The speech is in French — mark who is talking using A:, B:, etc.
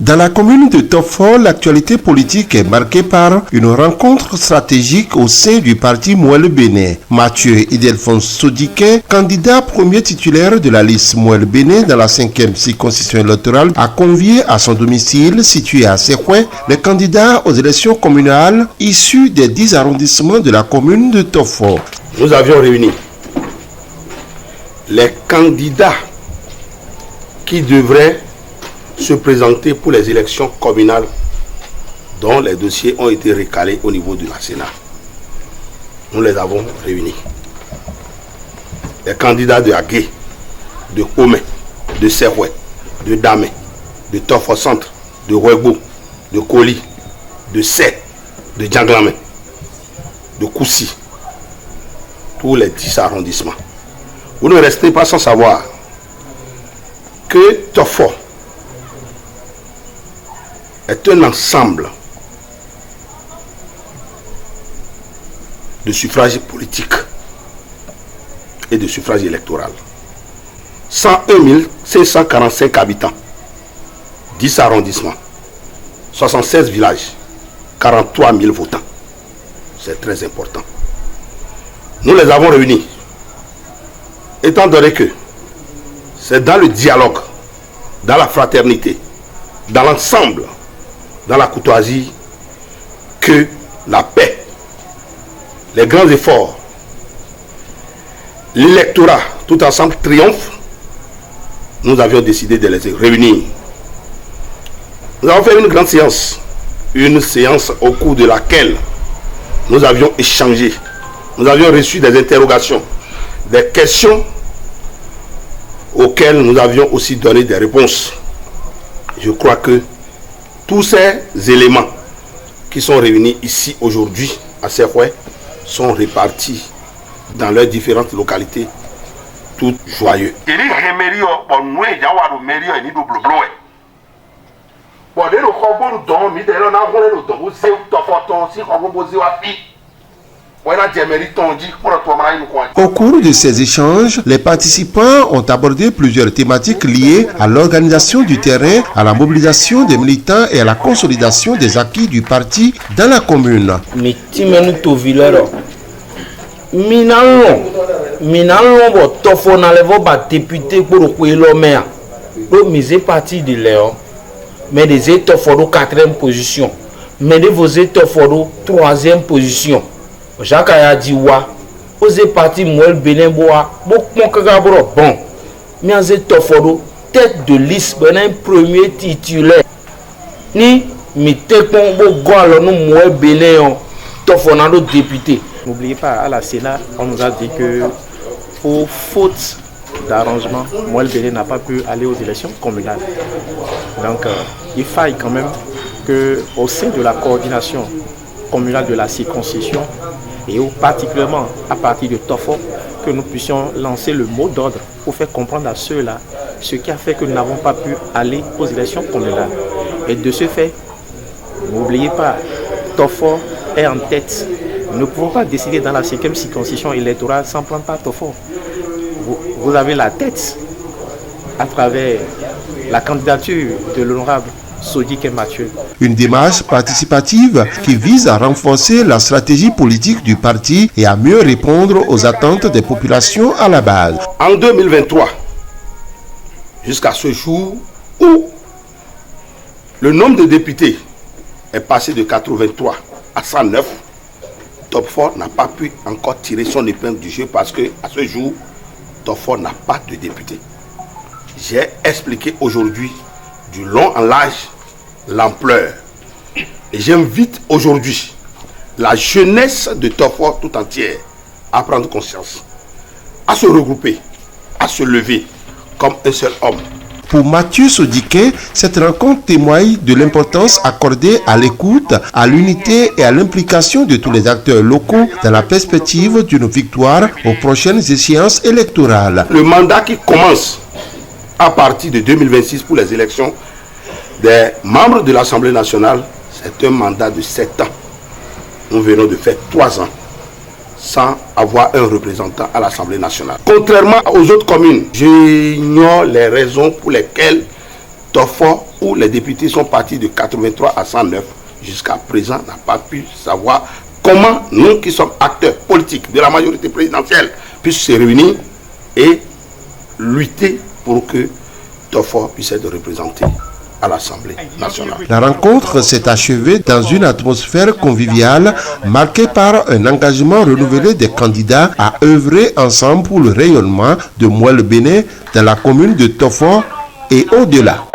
A: Dans la commune de Tofo, l'actualité politique est marquée par une rencontre stratégique au sein du parti Mouel Bénin. Mathieu Idelphonse Sodiké, candidat premier titulaire de la liste Mouel Bénin dans la 5e circonscription électorale, a convié à son domicile situé à Sekoué les candidats aux élections communales issus des 10 arrondissements de la commune de Tofo.
B: Nous avions réuni les candidats qui devraient se présenter pour les élections communales dont les dossiers ont été recalés au niveau de la Sénat. Nous les avons réunis. Les candidats de Agué, de Homé, de Seroué, de Damé, de Tofo Centre, de Ouégo, de Koli, de Sé, de Djanglamé, de Koussi, tous les 10 arrondissements. Vous ne restez pas sans savoir que Tofo est un ensemble de suffrages politiques et de suffrages électoraux. 101 545 habitants, 10 arrondissements, 76 villages, 43 000 votants. C'est très important. Nous les avons réunis, étant donné que c'est dans le dialogue, dans la fraternité, dans l'ensemble, dans la courtoisie, que la paix, les grands efforts, l'électorat, tout ensemble triomphe. Nous avions décidé de les réunir. Nous avons fait une séance au cours de laquelle nous avions échangé, nous avions reçu des interrogations, des questions auxquelles nous avions aussi donné des réponses. Je crois que tous ces éléments qui sont réunis ici aujourd'hui à Sekoué sont répartis dans leurs différentes localités, tout joyeux.
A: Au cours de ces échanges, les participants ont abordé plusieurs thématiques liées à l'organisation du terrain, à la mobilisation des militants et à la consolidation des acquis du parti dans la commune.
C: Mais des états forts 4e position, mais de vos états forts 3e position. Jacques a dit wa, osez parti Mouel Bénin bois, bon, mais en états forts tête de liste, un premier titulaire. Ni mi te kon bo gwa nous Mouel Bénin tofonando député.
D: N'oubliez pas, à la Sénat, on nous a dit que pour faute d'arrangement, Mouel Bénin n'a pas pu aller aux élections communales. Donc, il faille quand même qu'au sein de la coordination communale de la circonscription, et particulièrement à partir de Tofo, que nous puissions lancer le mot d'ordre pour faire comprendre à ceux-là ce qui a fait que nous n'avons pas pu aller aux élections communales. Et de ce fait, n'oubliez pas, Tofo est en tête. Nous ne pouvons pas décider dans la 5e circonscription électorale sans prendre part Tofo. Vous avez la tête à travers la candidature de l'honorable Sodiké Mathieu.
A: Une démarche participative qui vise à renforcer la stratégie politique du parti et à mieux répondre aux attentes des populations à la base.
B: En 2023, jusqu'à ce jour où le nombre de députés est passé de 83 à 109, Tofo n'a pas pu encore tirer son épingle du jeu parce que à ce jour, Tofo n'a pas de député. J'ai expliqué aujourd'hui du long en large l'ampleur. Et j'invite aujourd'hui la jeunesse de Tofo tout entière à prendre conscience, à se regrouper, à se lever comme un seul homme.
A: Pour Mathieu Sodiké, cette rencontre témoigne de l'importance accordée à l'écoute, à l'unité et à l'implication de tous les acteurs locaux dans la perspective d'une victoire aux prochaines échéances électorales.
B: Le mandat qui commence à partir de 2026 pour les élections des membres de l'Assemblée nationale, c'est un mandat de 7 ans. Nous venons de faire 3 ans sans avoir un représentant à l'Assemblée nationale. Contrairement aux autres communes, j'ignore les raisons pour lesquelles Tofo où les députés sont partis de 83 à 109, jusqu'à présent n'a pas pu savoir comment nous qui sommes acteurs politiques de la majorité présidentielle puissent se réunir et lutter pour que Tofor puisse être représenté à l'Assemblée nationale.
A: La rencontre s'est achevée dans une atmosphère conviviale marquée par un engagement renouvelé des candidats à œuvrer ensemble pour le rayonnement de Mouelle Bénin dans la commune de Tofor et au-delà.